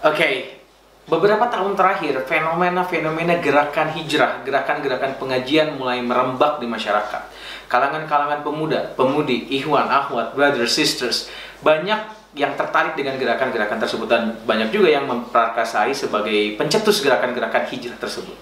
Oke, beberapa tahun terakhir fenomena-fenomena gerakan hijrah, gerakan-gerakan pengajian mulai merembak di masyarakat. Kalangan-kalangan pemuda, pemudi, ikhwan, akhwat, brothers, sisters, banyak yang tertarik dengan gerakan-gerakan tersebut dan banyak juga yang memperakasai sebagai pencetus gerakan-gerakan hijrah tersebut.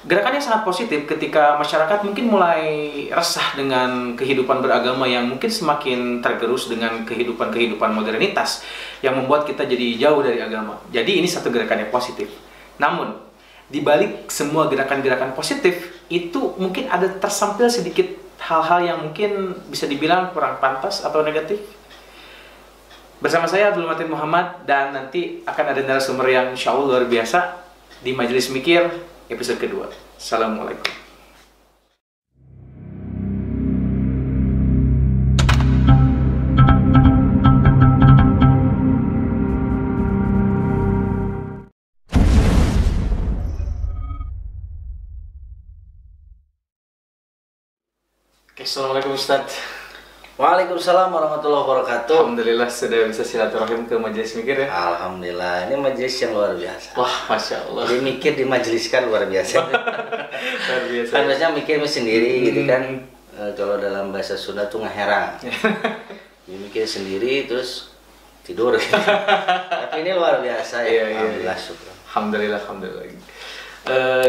Gerakannya sangat positif ketika masyarakat mungkin mulai resah dengan kehidupan beragama yang mungkin semakin tergerus dengan kehidupan modernitas yang membuat kita jadi jauh dari agama. Jadi ini satu gerakan yang positif. Namun, di balik semua gerakan-gerakan positif, itu mungkin ada tersampil sedikit hal-hal yang mungkin bisa dibilang kurang pantas atau negatif. Bersama saya Abdul Matin Muhammad, dan nanti akan ada narasumber yang insya Allah luar biasa di Majelis Mikir episode kedua. Assalamualaikum. Oke, Assalamualaikum Ustadz. Waalaikumsalam warahmatullahi wabarakatuh. Alhamdulillah sudah bisa silaturahim ke Majelis Mikir ya. Alhamdulillah, ini majelis yang luar biasa. Wah, Masya Allah. Jadi mikir dimajeliskan luar biasa. Luar biasa. Kan biasanya mikir sendiri gitu kan. Kalau dalam bahasa Sunda tuh ngeherang. Jadi mikir sendiri terus tidur. Tapi ini luar biasa ya. Alhamdulillah, syukur. Alhamdulillah.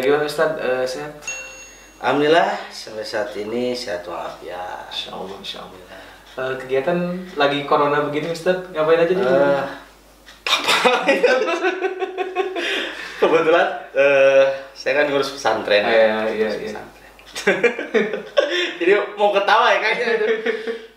Gimana Ustadz? Sehat? Alhamdulillah sampai saat ini sehat walafiat. Insya Allah. Kegiatan lagi corona begini Ustadz, ngapain aja di Kebetulan saya kan ngurus pesantren. Iya. Jadi mau ketawa ya kayaknya.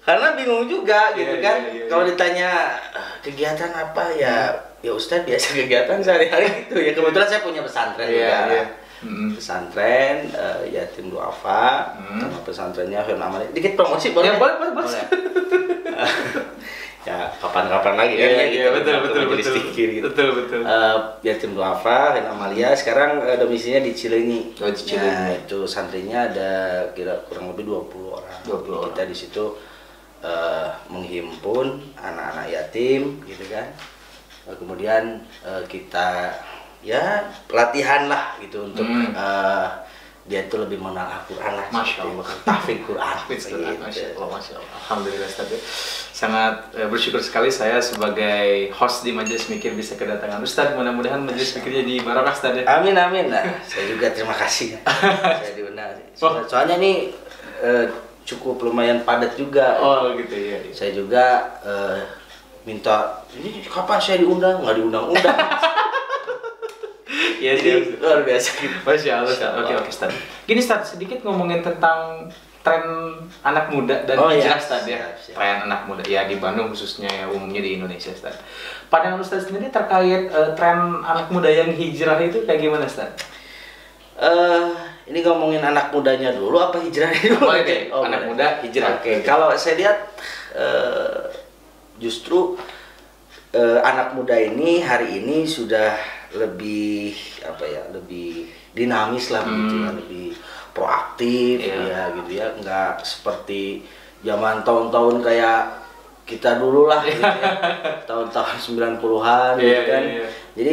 Karena bingung juga gitu kan. Iya. Kalau ditanya kegiatan apa ya Ustadz biasa kegiatan sehari-hari gitu ya. Kebetulan saya punya pesantren juga. Iya. Pesantren Yatim Duafa, nama pesantrennya Firman Amalia. Dikit promosi boleh? Ya, boleh. Ya kapan-kapan lagi kan ya gitu. Betul. Yatim Duafa Firman Amalia sekarang domisilinya di Cileunyi. Nah, itu santrinya ada kurang lebih 20 orang. Kita di situ menghimpun anak-anak yatim gitu kan. Kemudian kita ya latihan lah gitu untuk dia itu lebih mengenal Al-Quran lah. Masya Allah. Tahfidz Quran. Masya Allah. Alhamdulillah Ustaz. Sangat bersyukur sekali saya sebagai host di Majelis Mikir bisa kedatangan Ustaz. Mudah-mudahan Majelis Mikirnya di barokah Ustaz. Amin. Nah, saya juga terima kasih. Saya diundang. Soalnya nih cukup lumayan padat juga. Oh gitu ya. Saya juga minta ini kapan saya diundang? Nggak diundang-undang. Ya, jadi luar biasa gitu. Masya Allah. Oke Ustaz. Gini Ustaz, sedikit ngomongin tentang tren anak muda dan hijrah Ustaz ya. Tren anak muda ya di Bandung khususnya ya, umumnya di Indonesia Ustaz. Pandangan Ustaz sendiri terkait tren anak muda yang hijrah itu kayak gimana Ustaz? Ini ngomongin anak mudanya dulu apa hijrahnya dulu? Boleh deh, anak muda hijrah. Oke. Kalau saya lihat justru anak muda ini hari ini sudah lebih lebih dinamis lah begitu ya, lebih proaktif ya gitu ya, nggak seperti zaman tahun-tahun kayak kita dulu lah gitu ya. Tahun-tahun 90-an gitu kan. Jadi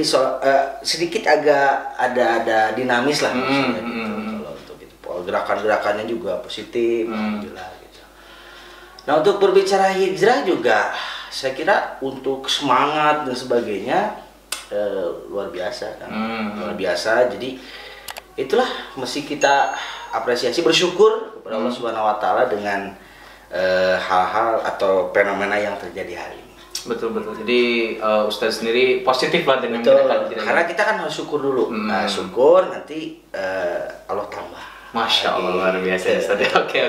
sedikit agak ada dinamis lah maksudnya gitu. Kalau untuk itu gerakan-gerakannya juga positif alhamdulillah gitu. Nah, untuk berbicara hijrah juga saya kira untuk semangat dan sebagainya luar biasa kan. Luar biasa. Jadi itulah mesti kita apresiasi, bersyukur kepada Allah Subhanahu wa taala dengan hal-hal atau fenomena yang terjadi hari ini. Betul. Jadi Ustaz sendiri positif lah dengan karena kita kan harus syukur dulu. Nah, syukur nanti Allah tambah. Masya Allah, luar biasa Ustaz. Oke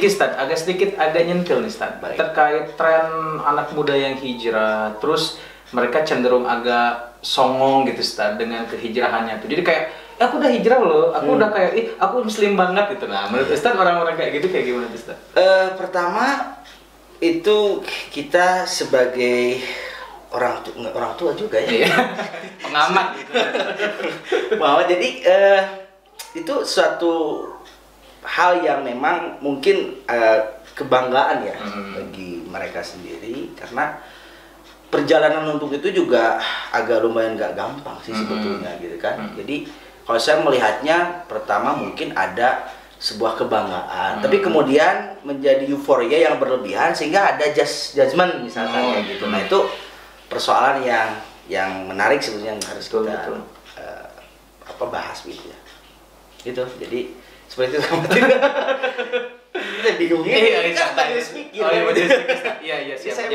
Ustaz. Agak sedikit nyentil nih Ustaz. Terkait tren anak muda yang hijrah, terus mereka cenderung agak songong gitu Ustaz dengan kehijrahannya tuh. Jadi kayak aku udah hijrah loh, aku udah kayak aku muslim banget gitu. Nah, menurut Ustaz orang-orang kayak gitu kayak gimana Ustaz? Pertama itu kita sebagai orang tua juga ya. Pengamat gitu. Bahwa jadi itu suatu hal yang memang mungkin kebanggaan ya bagi mereka sendiri, karena perjalanan untuk itu juga agak lumayan nggak gampang sih sebetulnya gitu kan. Jadi kalau saya melihatnya pertama mungkin ada sebuah kebanggaan, tapi kemudian menjadi euforia yang berlebihan sehingga ada judgment misalkan kayak gitu. Nah itu persoalan yang menarik sebetulnya yang harus kita bahas gitu ya. Gitu. Jadi seperti itu sama kita bingung ini kan harus mikir. Iya siap.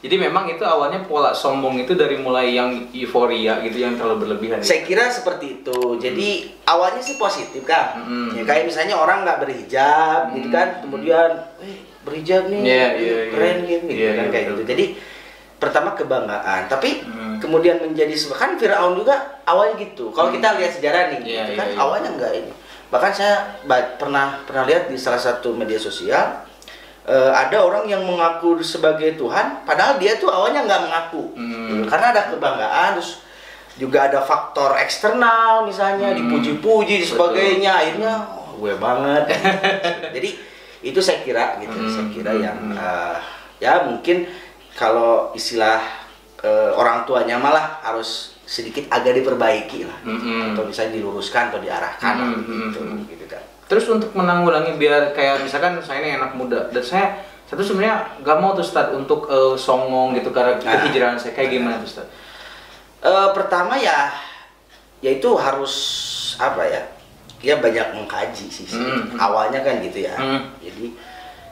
Jadi memang itu awalnya pola sombong itu dari mulai yang euforia gitu yang terlalu berlebihan. Saya kira seperti itu. Jadi awalnya sih positif kan. Ya, kayak misalnya orang nggak berhijab gitu kan, kemudian berhijab nih keren gitu kan kayak gitu. Jadi pertama kebanggaan, tapi kemudian menjadi kan Firaun juga awalnya gitu. Kalau kita lihat sejarah nih, gitu kan awalnya enggak ini. Bahkan saya pernah lihat di salah satu media sosial ada orang yang mengaku sebagai Tuhan, padahal dia tuh awalnya nggak mengaku, karena ada kebanggaan, terus juga ada faktor eksternal misalnya dipuji-puji dan sebagainya, akhirnya gue banget. Jadi itu saya kira gitu, saya kira yang ya mungkin kalau istilah orang tuanya malah harus sedikit agak diperbaiki lah, atau misalnya diluruskan atau diarahkan gitu kan. Terus untuk menanggulangi biar kayak misalkan saya ini anak muda dan saya tuh sebenarnya gak mau tuh Ustadz untuk songong gitu karena kehijrahan saya, kayak gimana tuh Ustadz? Pertama ya itu harus apa ya banyak mengkaji sih awalnya kan gitu ya. Jadi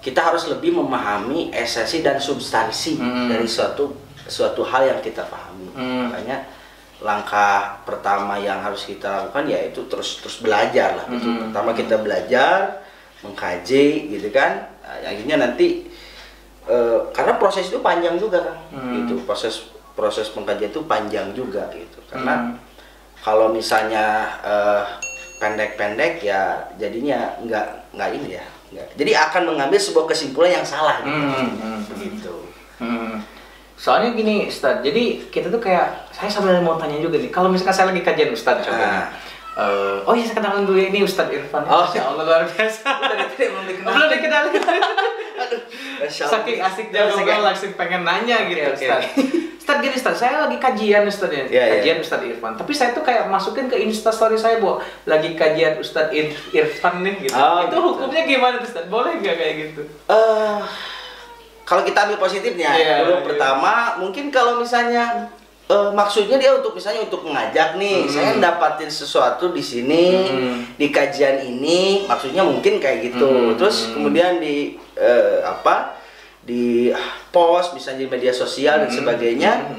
kita harus lebih memahami esensi dan substansi dari suatu hal yang kita pahami. Makanya langkah pertama yang harus kita lakukan yaitu terus belajar lah. Pertama kita belajar, mengkaji gitu kan. Akhirnya nanti karena proses itu panjang juga kan. Gitu. Proses pengkajian itu panjang juga gitu. Karena kalau misalnya pendek-pendek ya jadinya nggak ini ya. Jadi akan mengambil sebuah kesimpulan yang salah gitu. Begitu. Soalnya gini Ustadz, jadi kita tuh kayak, saya sambil mau tanya juga nih, kalau misalkan saya lagi kajian Ustadz contohnya, oh iya saya kenalan dulu ini Ustadz Irfan. Oh ya Allah luar biasa. Belum dikenal. Saking asiknya ngobrol langsung pengen nanya gitu Ustadz. Ustadz gini Ustadz, saya lagi kajian Ustadz ya, kajian Ustadz Irfan. Tapi saya tuh kayak masukin ke Instastory saya bahwa lagi kajian Ustadz Irfan nih gitu. Itu hukumnya gimana Ustadz? Boleh nggak kayak gitu? Kalau kita ambil positifnya, pertama mungkin kalau misalnya maksudnya dia misalnya untuk mengajak nih, saya dapatin sesuatu di sini, di kajian ini, maksudnya mungkin kayak gitu. Terus kemudian di post misalnya di media sosial dan sebagainya.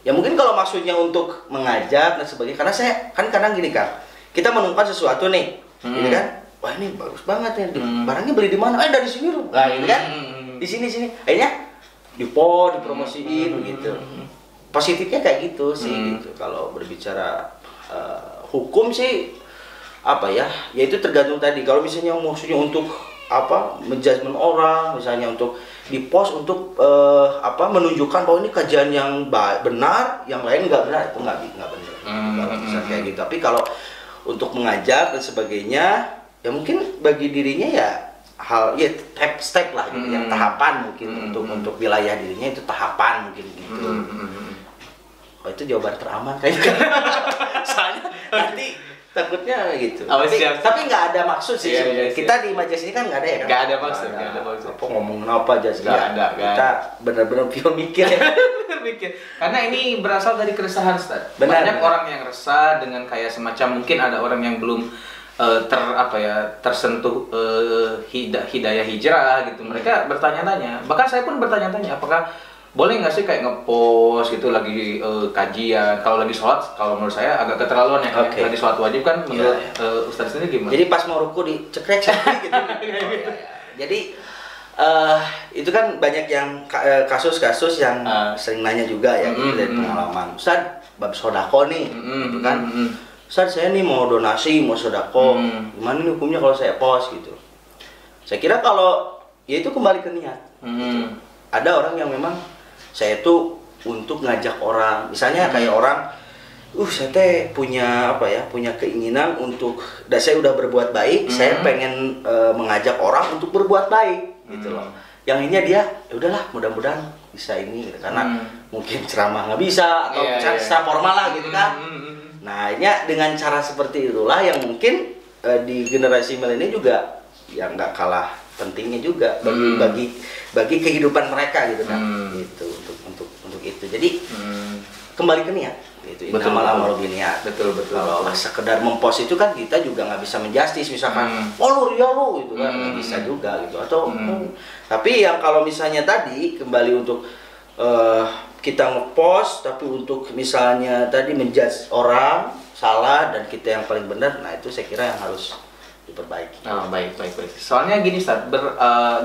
Ya mungkin kalau maksudnya untuk mengajak dan sebagainya, karena saya kan kadang gini kan, kita menemukan sesuatu nih, gitu kan, wah ini bagus banget ya, barangnya beli di mana? Dari sini loh, nah gitu kan. Di sini akhirnya dipromosiin gitu. Positifnya kayak gitu sih gitu. Kalau berbicara hukum sih ya itu tergantung tadi. Kalau misalnya maksudnya untuk menjudgment orang, misalnya untuk di-post untuk menunjukkan bahwa ini kajian yang benar, yang lain nggak benar, itu nggak benar. Kalau bisa kayak gitu. Tapi kalau untuk mengajak dan sebagainya, ya mungkin bagi dirinya ya step lah gitu, yang tahapan mungkin untuk wilayah dirinya itu tahapan mungkin gitu. Oh itu jawaban teraman kayaknya. Soalnya nanti takutnya gitu. Tapi nggak ada maksud sih. Kita di majelis ini kan nggak ada ya kan? Nggak ada maksud. Apa ngomong apa aja sih? Nggak ada. Kita benar-benar pure mikir ya. Karena ini berasal dari keresahan Ustaz. Banyak orang yang resah dengan kayak semacam mungkin ada orang yang belum tersentuh hidayah hijrah gitu. Mereka bertanya-tanya, bahkan saya pun bertanya-tanya apakah boleh nggak sih kayak ngepost gitu lagi kajian, kalau lagi sholat, kalau menurut saya agak keterlaluan ya. Lagi sholat wajib kan menurut Ustaz sendiri gimana? Jadi pas mau ruku dicekrek gitu. Jadi itu kan banyak yang kasus-kasus yang sering nanya juga ya gitu dari pengalaman. Ustaz bab sodako nih gitu kan. Ustaz saya nih mau donasi, mau sodako, gimana nih hukumnya kalau saya post gitu? Saya kira kalau ya itu kembali ke niat. Gitu. Ada orang yang memang saya itu untuk ngajak orang, misalnya kayak orang, saya teh punya punya keinginan untuk, dan saya udah berbuat baik, saya pengen mengajak orang untuk berbuat baik, gitu loh. Yang ini dia, ya udahlah, mudah-mudahan bisa ini gitu. Karena mungkin ceramah nggak bisa atau secara formal lah gitu kan. Nah ini dengan cara seperti itulah yang mungkin di generasi milenial juga yang nggak kalah pentingnya juga bagi kehidupan mereka gitu kan. Gitu untuk itu. Jadi kembali ke niat. Itu innamal a'malu binniyat. Betul. Kalau sekedar mempost itu kan kita juga nggak bisa menjustis misalkan lu ria lu gitu kan nggak bisa juga gitu atau tapi yang kalau misalnya tadi kembali untuk kita ngepost tapi untuk misalnya tadi menjudge orang salah dan kita yang paling benar, nah itu saya kira yang harus diperbaiki. Baik. Soalnya gini Ustaz,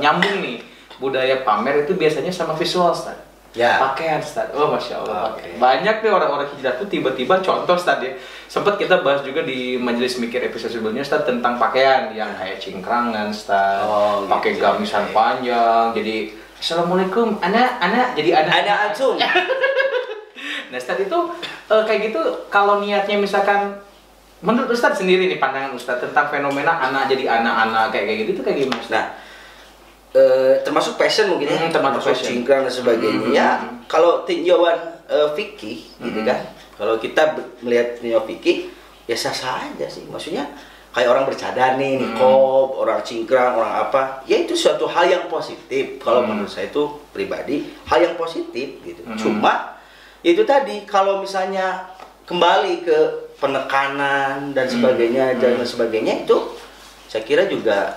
nyambung nih budaya pamer itu biasanya sama visual Ustaz. Ya. Pakaian Ustaz, Masya Allah. Banyak nih orang-orang hijrah tuh tiba-tiba contoh Ustaz ya. Sempat kita bahas juga di majelis mikir episode sebelumnya Ustaz tentang pakaian yang kayak cingkrangan Ustaz, pakai gamisan panjang. Jadi Assalamualaikum, anak jadi anak acung. Nah Ustaz itu kayak gitu kalau niatnya misalkan menurut Ustaz sendiri nih pandangan Ustaz tentang fenomena anak jadi anak-anak kayak gitu itu kayak gimana Ustaz? Nah, termasuk passion mungkin ya, termasuk cingkrang dan sebagainya. Ya, kalau tinjauan fikih gitu kan. Kalau kita melihat tinjauan fikih ya sah-sah aja sih. Maksudnya kayak orang bercadar nih, nikob, orang cingkrang, orang apa. Ya itu suatu hal yang positif. Kalau menurut saya itu pribadi hal yang positif gitu. Cuma itu tadi kalau misalnya kembali ke penekanan dan sebagainya itu saya kira juga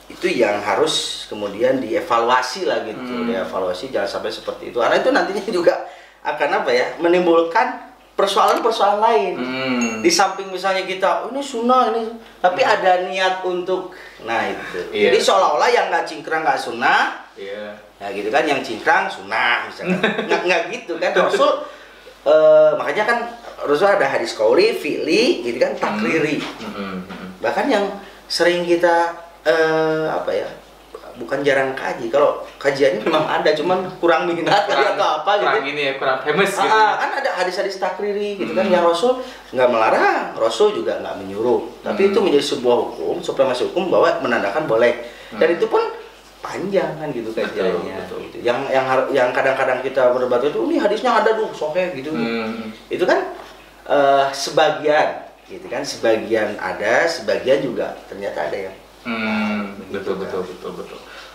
itu yang harus kemudian dievaluasi lah gitu, dievaluasi jangan sampai seperti itu. Karena itu nantinya juga akan apa ya, menimbulkan persoalan-persoalan lain. Di samping misalnya kita ini sunnah ini, tapi ada niat untuk, nah itu. Jadi seolah-olah yang nggak cingkrang nggak sunnah, ya gitu kan, yang cingkrang sunnah misalnya. nggak gitu kan, Rasul makanya kan Rasul ada hadis qauli, fi'li, gitu kan, takriri. Bahkan yang sering kita apa ya, bukan jarang kaji, kalau kajiannya memang ada cuman kurang minat atau apa gitu, kurang famous gitu. Kan ada hadis-hadis takriri gitu kan, yang Rasul nggak melarang, Rasul juga nggak menyuruh, tapi itu menjadi sebuah hukum, supremasi hukum bahwa menandakan boleh, dan itu pun panjang kan gitu kajiannya. Gitu. Yang kadang-kadang kita berdebat itu, ini hadisnya ada tuh sahih gitu, itu kan sebagian gitu kan, sebagian ada, sebagian juga ternyata ada yang betul.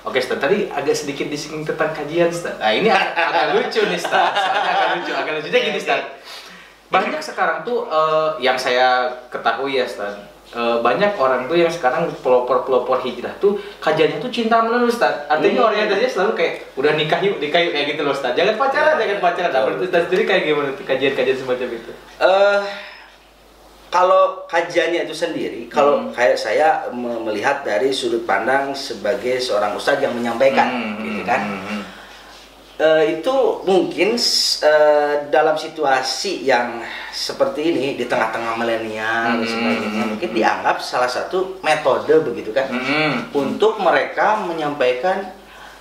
Oke, Ustaz, tadi agak sedikit disinggung tentang kajian, Ustaz. Nah, ini agak lucu nih, Ustaz. Soalnya agak lucunya gini, Ustaz. Banyak sekarang tuh yang saya ketahui ya, Ustaz. Banyak orang tuh yang sekarang pelopor hijrah tuh kajiannya tuh cinta melulu, Ustaz. Artinya orientasinya selalu kayak udah nikah yuk kayak gitu loh, Ustaz. Jangan pacaran. Nah, menurut Ustaz sendiri kayak gimana tuh kajian-kajian semacam itu? Kalau kajiannya itu sendiri, kalau kayak saya melihat dari sudut pandang sebagai seorang ustadz yang menyampaikan, gitu kan, itu mungkin dalam situasi yang seperti ini di tengah-tengah milenial dan sebagainya, mungkin dianggap salah satu metode begitu kan, untuk mereka menyampaikan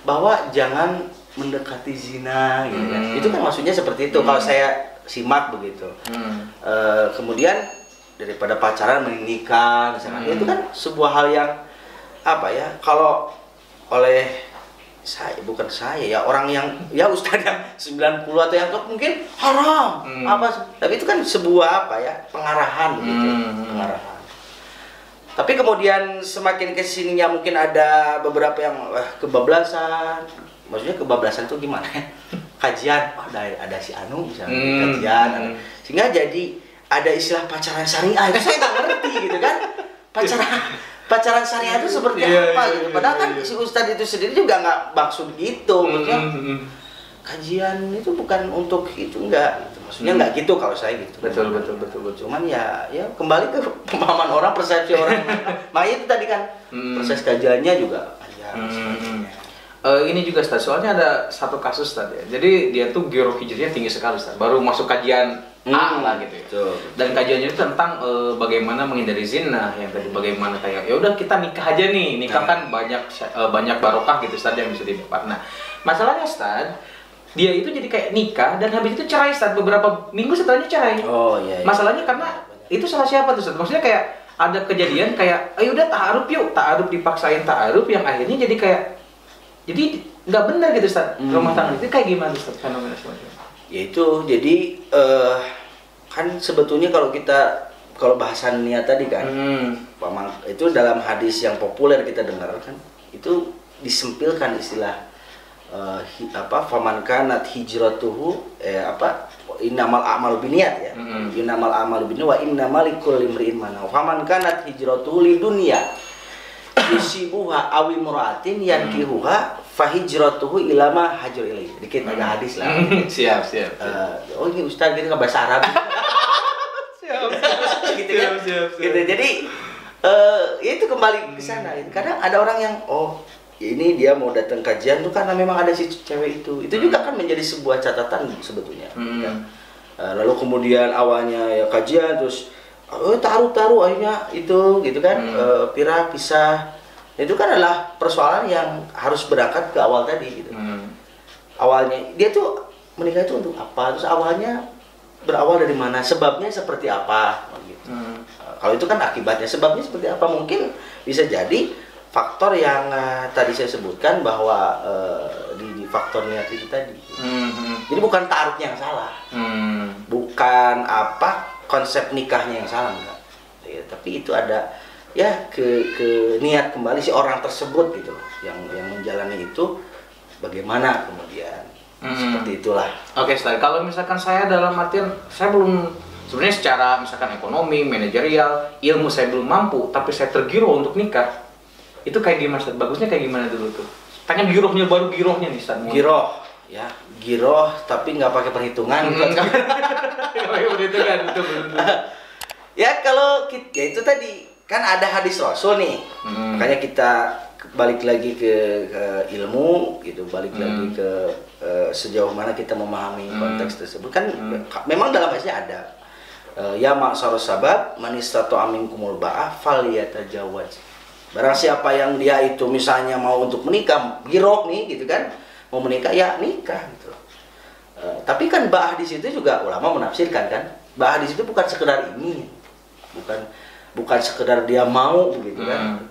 bahwa jangan mendekati zina, gitu kan. Itu kan maksudnya seperti itu. Kalau saya simak begitu, kemudian daripada pacaran menikah misalkan, itu kan sebuah hal yang apa ya, kalau oleh saya, bukan saya ya, orang yang ya ustadz yang 90 atau yang tua mungkin haram apa, tapi itu kan sebuah apa ya, pengarahan begitu, pengarahan. Tapi kemudian semakin kesininya mungkin ada beberapa yang kebablasan. Maksudnya kebablasan itu gimana? Kajian, ada si Anu misalnya kajian, sehingga jadi ada istilah pacaran syariah, itu saya nggak ngerti gitu kan, pacaran syariah itu seperti apa gitu. Padahal kan si ustadz itu sendiri juga nggak maksud gitu, maksudnya kajian itu bukan untuk itu, enggak gitu. Maksudnya nggak gitu kalau saya gitu. Betul. Cuman ya kembali ke pemahaman orang, persepsi orang. Makanya itu tadi kan proses kajiannya juga panjang. Ini juga Ustaz, soalnya ada satu kasus tadi ya. Jadi dia tuh giro hijriahnya tinggi sekali Ustaz. Baru masuk kajian A lah gitu ya. Dan kajiannya itu tentang bagaimana menghindari zina, yang tadi bagaimana kayak ya udah kita nikah aja nih. Nikah kan banyak barokah gitu Ustaz yang bisa didapat. Nah, masalahnya Ustaz, dia itu jadi kayak nikah dan habis itu cerai Ustaz, beberapa minggu setelahnya cerai. Masalahnya karena itu salah siapa tuh Ustaz? Maksudnya kayak ada kejadian kayak ayo udah ta'aruf yuk, ta'aruf dipaksain ta'aruf yang akhirnya jadi kayak, jadi nggak benar gitu Ustaz. Rumah tangga itu kayak gimana Ustaz fenomena semacam itu? Ya itu jadi kan sebetulnya kalau bahasan niat tadi kan, itu dalam hadis yang populer kita dengar kan, itu disempilkan istilah faman kanat hijratuhu innamal a'malu binniyat ya. Innamal a'malu binniyat wa innamal likulli imri'in ma nawa. Faman kanat hijratuhu lidunya yusibuha awi mura'atin yankihuha fahijratuhu ilama hajur ilaih. Dikit ada hadis lah. Siap. Oh ini Ustaz gitu ke bahasa Arab. Siap. Gitu kan. Gitu. Jadi itu kembali ke sana. Kadang ada orang yang ini dia mau datang kajian tuh karena memang ada si cewek itu. Itu juga kan menjadi sebuah catatan sebetulnya. Kan? Lalu kemudian awalnya ya kajian terus taruh akhirnya itu gitu kan pirah pisah. Itu kan adalah persoalan yang harus berangkat ke awal tadi gitu. Awalnya dia tuh menikah itu untuk apa? Terus awalnya berawal dari mana? Sebabnya seperti apa? Gitu. Kalau itu kan akibatnya, sebabnya seperti apa? Mungkin bisa jadi faktor yang tadi saya sebutkan bahwa di faktor niat itu tadi. Jadi bukan taruhnya yang salah, bukan konsep nikahnya yang salah enggak. Ya, tapi itu ada ya ke niat kembali si orang tersebut gitu loh, yang menjalani itu bagaimana kemudian seperti itulah. Oke, Ustaz. Kalau misalkan saya dalam artian saya belum sebenarnya secara misalkan ekonomi, manajerial, ilmu saya belum mampu, tapi saya tergiroh untuk nikah. Itu kayak gimana Ustaz? Bagusnya kayak gimana dulu tuh? Tanya girohnya baru girohnya nih Ustaz. Giroh tapi nggak pakai perhitungan. Nggak pakai perhitungan betul. Ya kalau ya itu tadi kan ada hadis Rasul nih, makanya kita balik lagi ke ilmu gitu, balik lagi ke sejauh mana kita memahami konteks tersebut kan. Memang dalam hadisnya ada ya ma'syarus sabab man istata'a minkumul ba'ah falyatajawwaz. Barang siapa yang dia itu misalnya mau untuk menikah, giroh nih gitu kan, mau menikah ya nikah gitu. Tapi kan ba'ah di situ juga ulama menafsirkan kan, ba'ah di situ bukan sekedar ini, bukan sekedar dia mau begitu kan,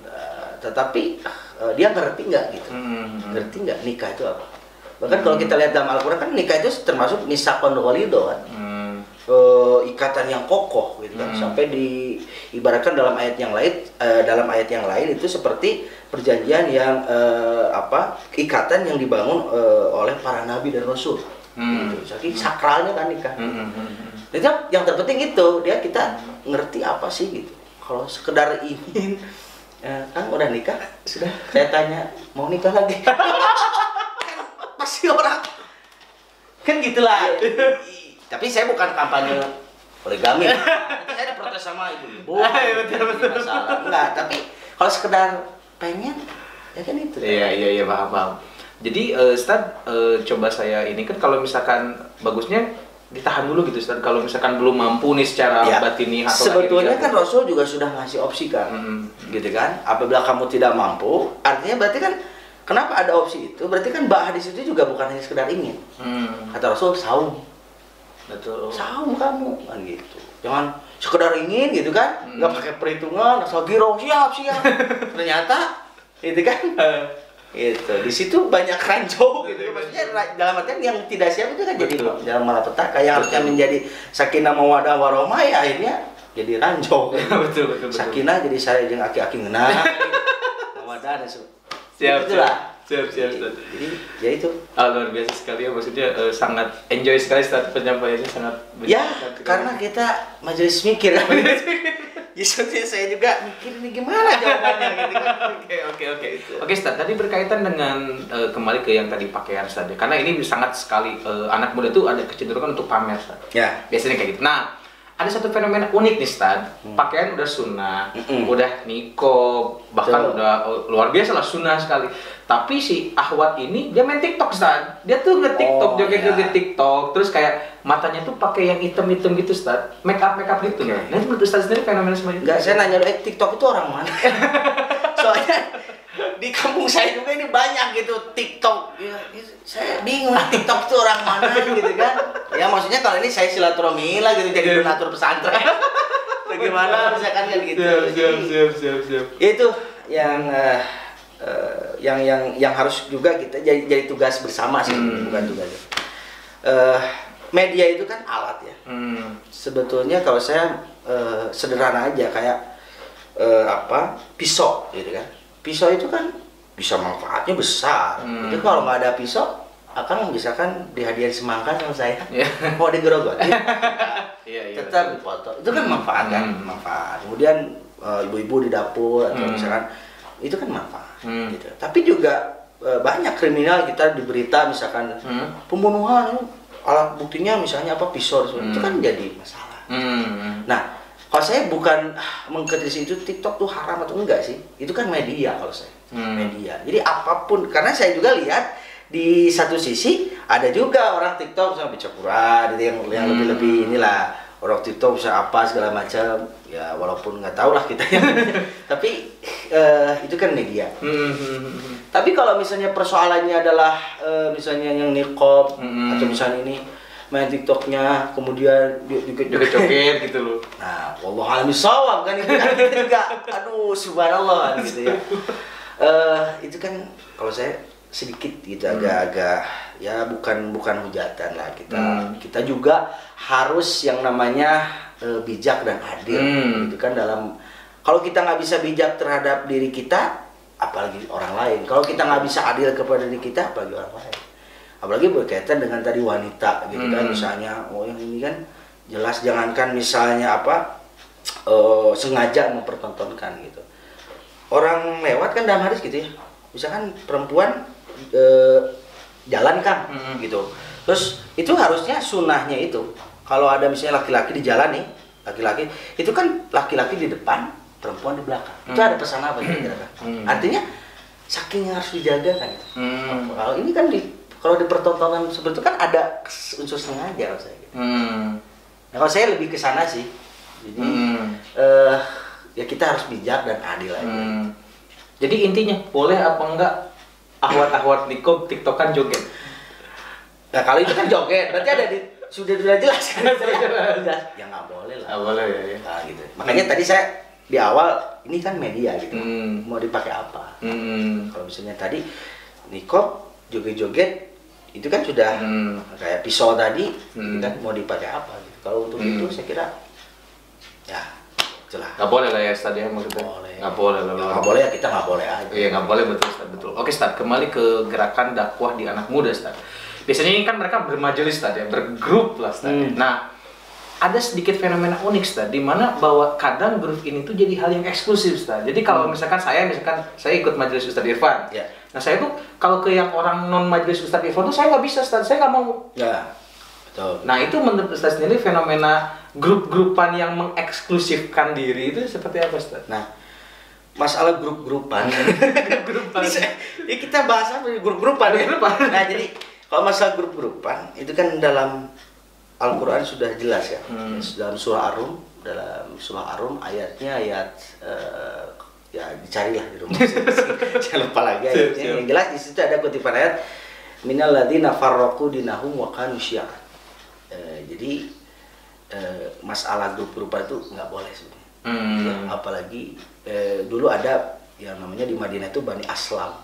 tetapi dia ngerti nggak gitu, ngerti nggak nikah itu apa. Bahkan kalau kita lihat dalam Al-Quran kan nikah itu termasuk misaqon walido kan, ikatan yang kokoh gitu kan, sampai diibaratkan dalam ayat yang lain itu seperti perjanjian yang ikatan yang dibangun oleh para nabi dan rasul. Gitu. Jadi sakralnya kan nikah. Jadi yang terpenting itu kita ngerti apa sih gitu. Kalau sekedar ingin kan udah nikah sudah, saya tanya mau nikah lagi. Kan pasti orang kan gitulah. Tapi saya bukan kampanye poligami. Saya ada protes sama ibu-ibu. Betul. Masalah. Enggak, tapi kalau sekedar pengen ya kan itu. Iya, paham. Jadi Ustaz, coba saya ini kan kalau misalkan bagusnya ditahan dulu gitu Ustaz, kalau misalkan belum mampu nih secara batini atau sebetulnya kan Rasul juga sudah ngasih opsi kan, gitu kan. Apabila kamu tidak mampu, artinya berarti kan kenapa ada opsi itu? Berarti kan ba'ah di situ juga bukan hanya sekedar ingin. Kata Rasul saum. Betul. Saum kamu kan gitu. Jangan sekedar ingin gitu kan, nggak pakai perhitungan, asal giroh siap. Ternyata itu kan. Itu di situ banyak ranjau gitu. Maksudnya dalam artian yang tidak siap itu kan jadi dalam malapetaka, yang harusnya menjadi sakinah mawaddah warahmah ya akhirnya jadi ranjau. Betul. Sakinah jadi saya jeung aki-aki ngeunah. Mawaddah dan siap. Siap. Jadi ya itu. Luar biasa sekali ya, maksudnya sangat enjoy sekali saat penyampaiannya, sangat ya karena kita majelis mikir. Justru saya juga mikir ini gimana jawabannya gitu kan. Oke, Ustaz, tadi berkaitan dengan kembali ke yang tadi pakaian Ustaz. Karena ini sangat sekali anak muda tuh ada kecenderungan untuk pamer Ustaz. Ya. Biasanya kayak gitu. Nah, ada satu fenomena unik nih Ustaz. Pakaian udah sunnah, udah niqab, bahkan udah luar biasa lah sunnah sekali. Tapi si Ahwat ini dia main TikTok Ustaz. Dia tuh nge-TikTok, joget-joget TikTok, terus kayak matanya tuh pakai yang hitam-hitam gitu Ustaz. Make up gitu. Nah, itu menurut Ustaz sendiri fenomena semacam itu. Enggak, saya nanya dulu, TikTok itu orang mana? Soalnya di kampung saya juga ini banyak gitu TikTok. Ya, saya bingung TikTok itu orang mana gitu kan. Ya maksudnya kalau ini saya silaturahmi lah gitu, jadi donatur pesantren. Bagaimana misalkan kan gitu. Siap. Itu yang yang harus juga kita jadi tugas bersama sih, bukan tugas. Media itu kan alat ya. Sebetulnya kalau saya sederhana aja kayak pisau gitu kan. Pisau itu kan bisa manfaatnya besar. Itu kalau nggak ada pisau, Akang misalkan dihadiahin semangka sama saya, mau digerogotin, tetap dipotong. Itu kan manfaat kan, manfaat. Kemudian ibu-ibu di dapur atau misalkan itu kan manfaat. Gitu. Tapi juga banyak kriminal kita di berita misalkan pembunuhan, alat buktinya misalnya pisau, itu kan jadi masalah. Nah, kalau saya bukan mengkritisi itu TikTok tuh haram atau enggak sih, itu kan media kalau saya, media. Jadi apapun, karena saya juga lihat di satu sisi ada juga orang TikTok sampai cekuran, yang lebih inilah, orang TikTok bisa apa segala macam, ya walaupun nggak tahu lah kita ya. Tapi itu kan media. Tapi kalau misalnya persoalannya adalah misalnya yang niqab atau misalnya ini main TikToknya kemudian joget-joget gitu loh. Nah, wallahu a'lam bishawab kan itu kan kita juga, aduh subhanallah gitu ya. Itu kan kalau saya sedikit gitu agak-agak ya bukan hujatan lah, kita juga harus yang namanya bijak dan adil gitu kan, dalam kalau kita nggak bisa bijak terhadap diri kita apalagi orang lain, kalau kita nggak bisa adil kepada diri kita apalagi orang lain, apalagi berkaitan dengan tadi wanita gitu kan, misalnya yang ini kan jelas, jangankan misalnya sengaja mempertontonkan gitu, orang lewat kan dalam hadis gitu ya, misalkan perempuan jalan kan gitu, terus itu harusnya sunnahnya itu kalau ada misalnya laki-laki di jalan nih, laki-laki itu kan laki-laki di depan, perempuan di belakang, itu ada pesan apa kira-kira? Artinya saking harus dijaga kan gitu. Kalau ini kan kalau di pertontonan seperti itu kan ada unsur sengaja kalau saya gitu. Nah, kalau saya lebih ke sana sih, jadi ya kita harus bijak dan adil aja. Jadi intinya boleh apa enggak ahwat-ahwat niqab TikTokan joget? Nah kalau itu kan joget, berarti ada sudah jelas kan? Ya nggak boleh lah. Nggak boleh ya. Nah, gitu. Makanya tadi saya di awal ini kan media gitu, mau dipakai apa? Kalau misalnya tadi niqab joget-joget itu kan sudah kayak pisau tadi, kan mau dipakai apa? Gitu. Kalau untuk itu saya kira ya itulah. Nggak boleh lah ya Ustaz ya, maksudnya. Nggak boleh lah. Nggak boleh ya, kita nggak boleh aja. Iya nggak boleh, betul Ustaz, betul. Oke Ustaz, kembali ke gerakan dakwah di anak muda Ustaz. Biasanya ini kan mereka bermajelis Ustaz ya, bergrup lah Ustaz. Nah, ada sedikit fenomena unik Ustaz, di mana bahwa kadang grup ini tuh jadi hal yang eksklusif Ustaz. Jadi kalau misalkan saya ikut majelis Ustaz Irfan. Ya. Nah saya tuh kalau ke yang orang non majelis Ustaz Irfan tuh saya nggak bisa Ustaz, saya nggak mau. Ya. Betul. Nah itu menurut Ustaz sendiri fenomena grup-grupan yang mengeksklusifkan diri itu seperti apa Ustaz? Nah, masalah grup-grupan. Ini kita bahas apa grup-grupan ya? Nah, jadi kalau masalah grup-grupan itu kan dalam Al-Qur'an sudah jelas ya. Dalam surah Ar-Rum, ayatnya ya dicarilah di rumah. Jangan lupa lagi ayatnya. Yang jelas di situ ada kutipan ayat minal ladzina farraqu dinahum wa kanu syi'an. Jadi masalah grup-grupan itu nggak boleh sebenarnya. Ya, apalagi dulu ada yang namanya di Madinah itu Bani Aslam.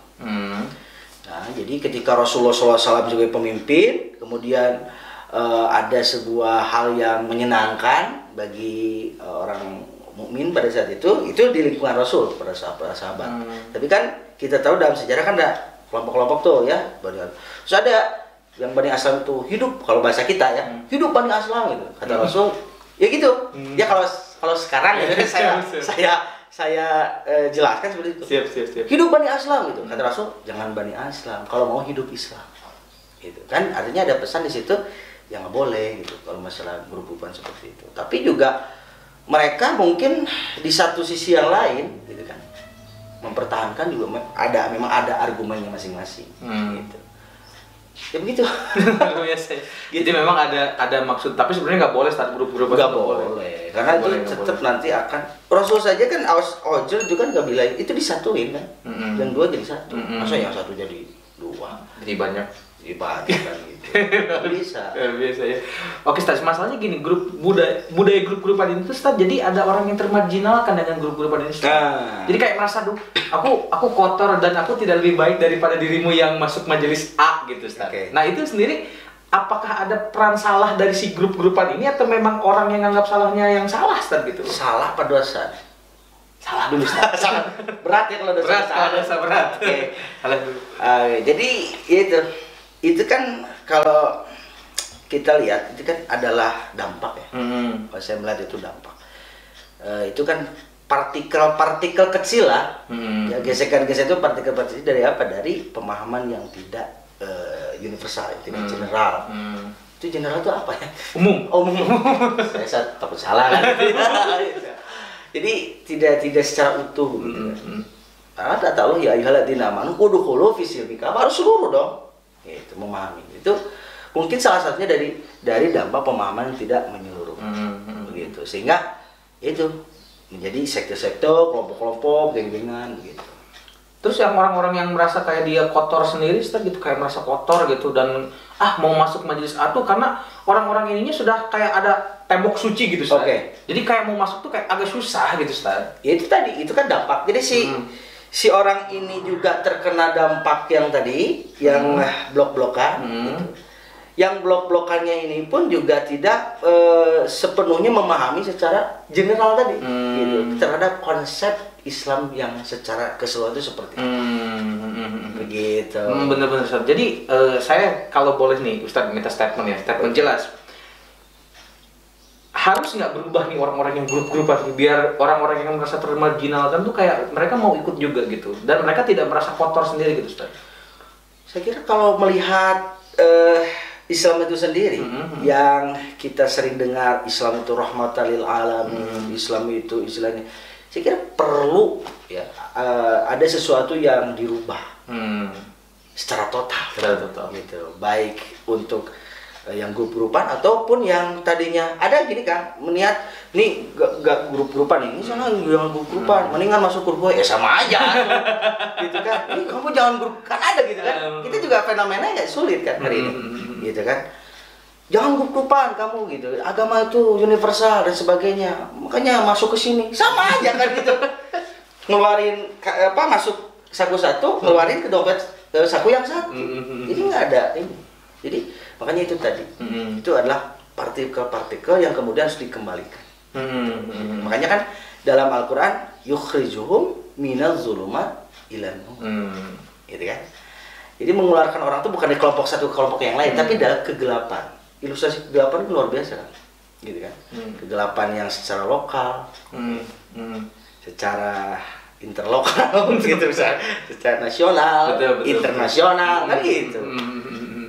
Nah, jadi ketika Rasulullah SAW sebagai pemimpin, kemudian ada sebuah hal yang menyenangkan bagi orang mukmin pada saat itu di lingkungan Rasul, pada sahabat. Tapi kan kita tahu dalam sejarah kan ada kelompok-kelompok tuh ya, terus ada yang Bani Aslam itu hidup, kalau bahasa kita ya, hidup Bani Aslam gitu. Kata Rasul, ya gitu. Ya kalau sekarang ya saya jelaskan seperti itu. Siap. Hidup Bani Aslam gitu. Kata Rasul, jangan Bani Aslam, kalau mau hidup Islam. Gitu kan, artinya ada pesan di situ yang nggak boleh gitu kalau masalah grup-grupan seperti itu. Tapi juga mereka mungkin di satu sisi yang lain gitu kan, mempertahankan juga memang ada argumennya masing-masing gitu. Ya begitu. Jadi memang ada maksud, tapi sebenarnya nggak boleh start grup-grup. Nggak boleh, karena itu tetap nanti akan, Rasul saja kan Ojol itu kan nggak bilang itu disatuin kan, yang dua jadi satu, masa yang satu jadi dua, jadi banyak kan gitu. Bisa. Biasa ya. Oke, Ustaz, masalahnya gini, grup budaya grup-grupan itu Ustaz, jadi ada orang yang termarginalkan dengan grup-grupan ini. Jadi kayak merasa, duh, aku kotor dan aku tidak lebih baik daripada dirimu yang masuk majelis A gitu, Ustaz. Nah, itu sendiri apakah ada peran salah dari si grup-grupan ini atau memang orang yang anggap salahnya yang salah, Ustaz gitu? Salah apa dosa? Salah dulu, Ustaz. Salah. Berat ya kalau dosa. Berat, kalau dosa berat. Oke. Salah dulu. Jadi itu kan kalau kita lihat itu kan adalah dampak ya. Kalau saya melihat itu dampak. Itu kan partikel-partikel kecil lah. Ya, gesekan-gesekan itu partikel-partikel dari apa? Dari pemahaman yang tidak universal, tidak general. Itu general itu apa ya? Umum. Saya takut salah kan. Jadi tidak secara utuh gitu. Karena tak tahu ya ayyuhalladzina amanu udkhulu fi silmi kafah, harus seluruh dong. Itu memahami. Itu mungkin salah satunya dari dampak pemahaman yang tidak menyeluruh. Begitu. Sehingga itu menjadi sekte-sekte, kelompok-kelompok, geng-gengan gitu. Terus yang orang-orang yang merasa kayak dia kotor sendiri, Ustaz, gitu, kayak merasa kotor gitu dan mau masuk majelis A tuh karena orang-orang ininya sudah kayak ada tembok suci gitu, Ustaz. Jadi kayak mau masuk tuh kayak agak susah gitu, Ustaz. Ya itu tadi, itu kan dampak. Jadi si orang ini juga terkena dampak yang tadi, yang blok-blokan gitu. Yang blok-blokannya ini pun juga tidak sepenuhnya memahami secara general tadi gitu, terhadap konsep Islam yang secara keseluruhan itu seperti itu. Begitu. Bener-bener, Ustaz. Jadi saya kalau boleh nih Ustaz minta statement jelas. Harus nggak berubah nih orang-orang yang grup-grupan biar orang-orang yang merasa termarginalkan tuh kayak mereka mau ikut juga gitu dan mereka tidak merasa kotor sendiri gitu, Ustaz. Saya kira kalau melihat Islam itu sendiri yang kita sering dengar Islam itu rahmatan lil alamin, Islam itu istilahnya, saya kira perlu ya ada sesuatu yang dirubah secara total gitu, baik untuk yang grup-grupan ataupun yang tadinya ada gini kan, meniat nih gak grup-grupan ini sana jangan grup-grupan, mendingan masuk grup ya sama aja gitu kan, ini kamu jangan grup kan ada gitu kan, kita juga fenomena nggak sulit kan hari ini gitu kan, jangan grup-grupan kamu gitu, agama itu universal dan sebagainya, makanya masuk ke sini sama aja kan gitu, ngeluarin masuk saku satu, ngeluarin ke dompet saku yang satu, jadi nggak ada ini, jadi makanya itu tadi, itu adalah partikel-partikel yang kemudian harus dikembalikan. Makanya kan dalam Al-Quran yukhrijuhum minaz zulumat ilan nur, gitu kan? Jadi mengeluarkan orang itu bukan dari kelompok satu ke kelompok yang lain, tapi dalam kegelapan. Ilustrasi kegelapan itu luar biasa kan, gitu kan? Kegelapan yang secara lokal, secara interlokal, gitu misalnya, secara nasional, internasional, kan gitu.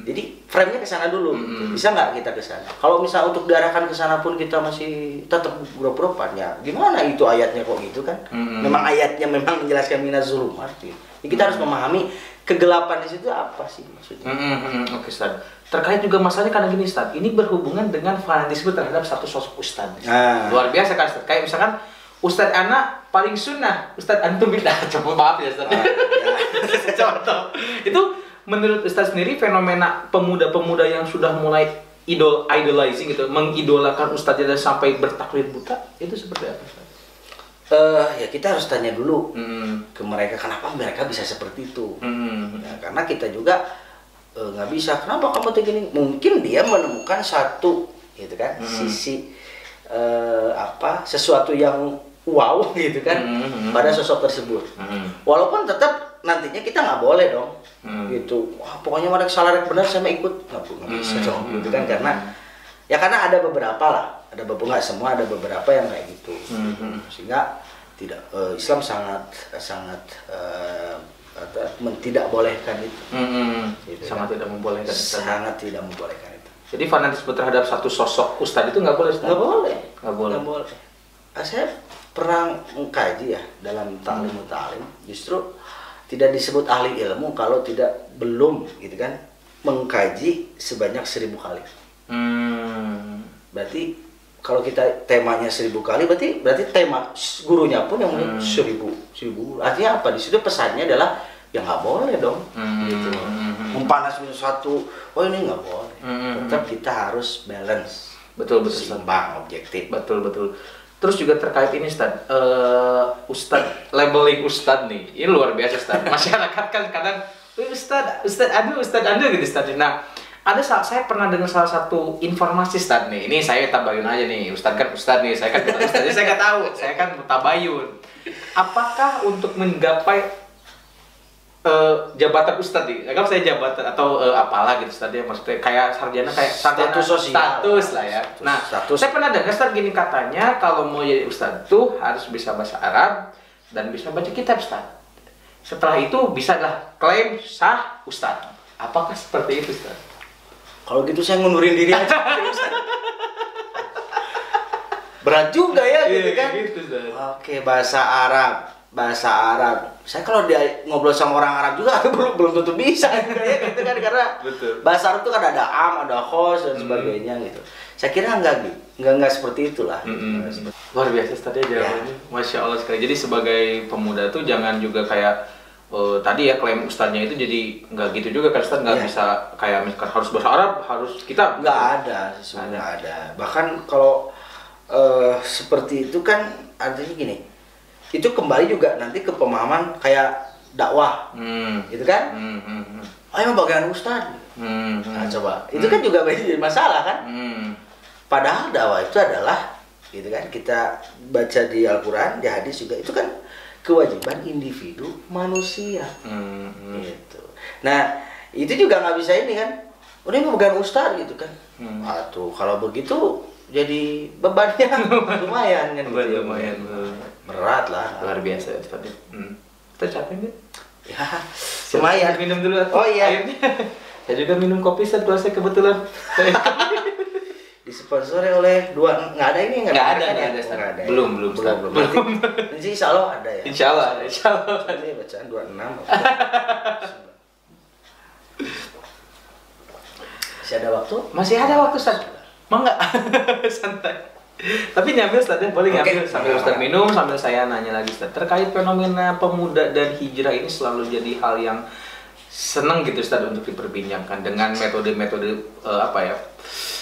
Jadi frame-nya ke sana dulu, bisa nggak kita ke sana? Kalau misalnya untuk diarahkan ke sana pun kita masih tetap grup-grupan, ya gimana itu ayatnya kok gitu kan? Memang ayatnya memang menjelaskan minaz zulumat gitu. Jadi kita harus memahami kegelapan di situ apa sih maksudnya. Oke, Ustaz. Terkait juga masalahnya karena gini, Ustaz, ini berhubungan dengan fanatisme terhadap satu sosok Ustaz. Luar biasa kan, Ustaz? Kayak misalkan Ustaz Ana paling sunnah, Ustaz Antum bidah. Coba maaf ya, Ustaz. Contoh. Itu menurut Ustaz sendiri fenomena pemuda-pemuda yang sudah mulai idolizing gitu, mengidolakan Ustaz dan sampai bertaklid buta, itu seperti apa, Ustaz? Ya kita harus tanya dulu ke mereka kenapa mereka bisa seperti itu. Ya, karena kita juga nggak bisa. Kenapa kamu kayak gini? Mungkin dia menemukan satu, gitu kan, sisi sesuatu yang wow, gitu kan, pada sosok tersebut. Walaupun tetap nantinya kita nggak boleh dong, gitu. Wah, pokoknya mereka salah benar sama ikut, nggak bisa dong, gitu kan, karena ada beberapa lah. Ada beberapa, nggak semua, ada beberapa yang kayak gitu, sehingga tidak Islam sangat tidak bolehkan itu, gitu, sangat tidak membolehkan, sangat tidak membolehkan itu. Jadi fanatisme terhadap satu sosok Ustadz itu nggak boleh, nggak boleh. Saya pernah mengkaji ya dalam ta'lim justru tidak disebut ahli ilmu kalau belum gitu kan mengkaji sebanyak 1000 kali. Berarti kalau kita temanya 1000 kali, berarti tema gurunya pun yang 1000. Artinya apa? Di situ pesannya adalah ya nggak boleh dong, gitu. Mempanas satu, oh ini nggak boleh. Tetap kita harus balance. Betul, seimbang, objektif. Betul. Terus juga terkait ini Ustad, labeling Ustad nih, ini luar biasa Ustad. Masyarakat kan kadang, Ustad anu gitu Ustad. Nah, saya pernah dengar salah satu informasi Ustad nih, ini saya tabayun aja nih, Ustad nih, saya kan bukan Ustad, saya nggak tahu, saya kan tabayun. Apakah untuk menggapai jabatan Ustadz nih, anggap saya jabatan atau apalah gitu Ustadz ya, maksudnya kayak sarjana, kayak status sosial, status lah ya. Saya pernah dengar Ustadz gini, katanya kalau mau jadi Ustadz tuh harus bisa bahasa Arab dan bisa baca kitab Ustadz. Setelah itu bisa lah klaim sah Ustadz. Apakah seperti itu Ustadz? Kalau gitu saya ngundurin diri aja. Berat juga ya gitu kan. Gitu, Oke, bahasa Arab. Saya kalau dia ngobrol sama orang Arab juga belum tentu bisa gitu kan, karena bahasa Arab itu kan ada ada khos dan sebagainya gitu. Saya kira enggak seperti itulah. Luar biasa tadi jawabannya. Masya Allah sekali. Jadi sebagai pemuda tuh jangan juga kayak tadi ya klaim ustadznya itu jadi nggak gitu juga kan, Ustadz nggak bisa kayak misalkan harus bahasa Arab, harus kita nggak ada, sebenarnya nggak ada. Bahkan kalau seperti itu kan artinya gini, itu kembali juga nanti ke pemahaman kayak dakwah, gitu kan? Emang bagian ustadz. Nah, coba, itu kan juga jadi masalah kan? Padahal dakwah itu adalah, gitu kan? Kita baca di Al-Quran, di hadis juga itu kan kewajiban individu manusia, gitu. Nah, itu juga nggak bisa ini kan? Udah emang bagian ustadz gitu kan? Aduh, kalau begitu jadi bebannya lumayan kan? Lumayan. Berat lah. Luar biasa ya tadi. Kita capek nggak? Ya, lumayan. Minum dulu atau oh iya. Airnya. Saya juga minum kopi setelah saya kebetulan. Disponsori oleh dua, nggak ada ini nggak ada. Belum. Nanti insya Allah ada ya. Insya Allah. Ini bacaan 26. Masih ada waktu? Masih ada waktu Ustaz. Mau nggak? Santai. Tapi nyambil Ustaz, boleh nyambil sambil Ustaz minum, sambil saya nanya lagi Ustaz. Terkait fenomena pemuda dan hijrah ini selalu jadi hal yang senang gitu Ustaz untuk diperbincangkan dengan metode-metode